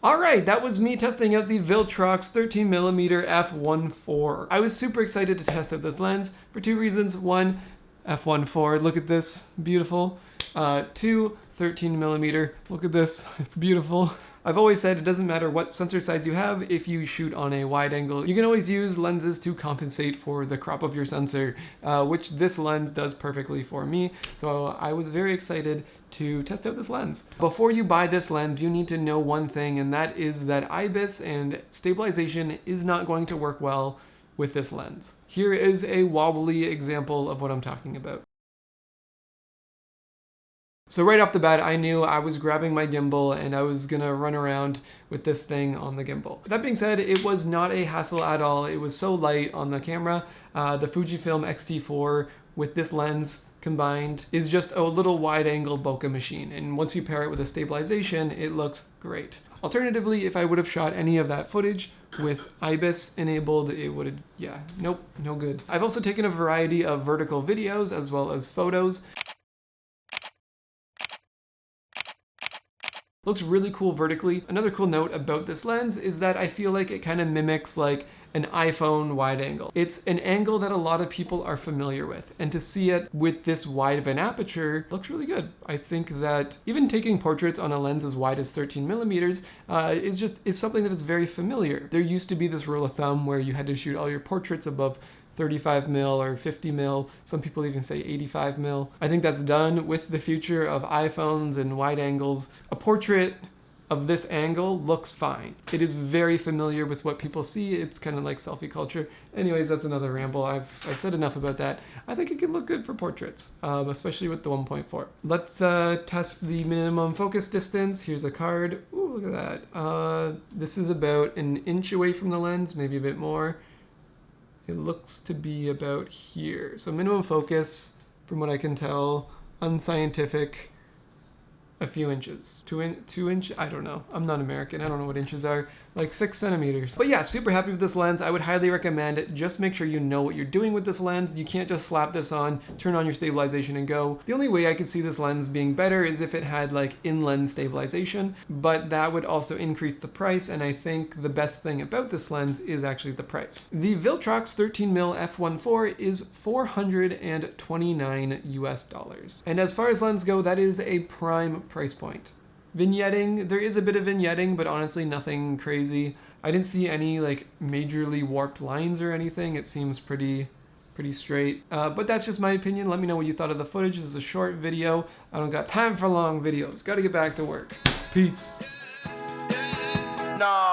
Alright, that was me testing out the Viltrox 13mm f1.4. I was super excited to test out this lens for two reasons. One, f1.4, look at this, beautiful. Two, 13mm, look at this, it's beautiful. I've always said it doesn't matter what sensor size you have if you shoot on a wide angle. You can always use lenses to compensate for the crop of your sensor, which this lens does perfectly for me. So I was very excited to test out this lens. Before you buy this lens, you need to know one thing, and that is that IBIS and stabilization is not going to work well with this lens. Here is a wobbly example of what I'm talking about. So right off the bat, I knew I was grabbing my gimbal and I was gonna run around with this thing on the gimbal. That being said, it was not a hassle at all. It was so light on the camera. The Fujifilm X-T4 with this lens combined is just a little wide angle bokeh machine. And once you pair it with a stabilization, it looks great. Alternatively, if I would have shot any of that footage with IBIS enabled, it would have, yeah, nope, no good. I've also taken a variety of vertical videos as well as photos. Looks really cool vertically. Another cool note about this lens is that I feel like it kind of mimics like an iPhone wide angle. It's an angle that a lot of people are familiar with, and to see it with this wide of an aperture looks really good. I think that even taking portraits on a lens as wide as 13mm is something that is very familiar. There used to be this rule of thumb where you had to shoot all your portraits above 35mm or 50mm, some people even say 85mm. I think that's done with the future of iPhones and wide angles. A portrait of this angle looks fine. It is very familiar with what people see. It's kind of like selfie culture. Anyways, that's another ramble. I've said enough about that. I think it can look good for portraits, especially with the 1.4. Let's test the minimum focus distance. Here's a card. Ooh, look at that. This is about an inch away from the lens, maybe a bit more. It looks to be about here. So minimum focus, from what I can tell, unscientific, a few inches. 2 inch, I don't know. I'm not American, I don't know what inches are. Like 6 centimeters. But yeah, super happy with this lens. I would highly recommend it. Just make sure you know what you're doing with this lens. You can't just slap this on, turn on your stabilization and go. The only way I could see this lens being better is if it had like in-lens stabilization, but that would also increase the price, and I think the best thing about this lens is actually the price. The Viltrox 13mm f1.4 is $429 US. And as far as lenses go, that is a prime price point. Vignetting, there is a bit of vignetting, but honestly nothing crazy. I didn't see any like majorly warped lines or anything. It seems pretty straight. But that's just my opinion. Let me know what you thought of the footage. This is a short video. I don't got time for long videos. Gotta get back to work. Peace. No.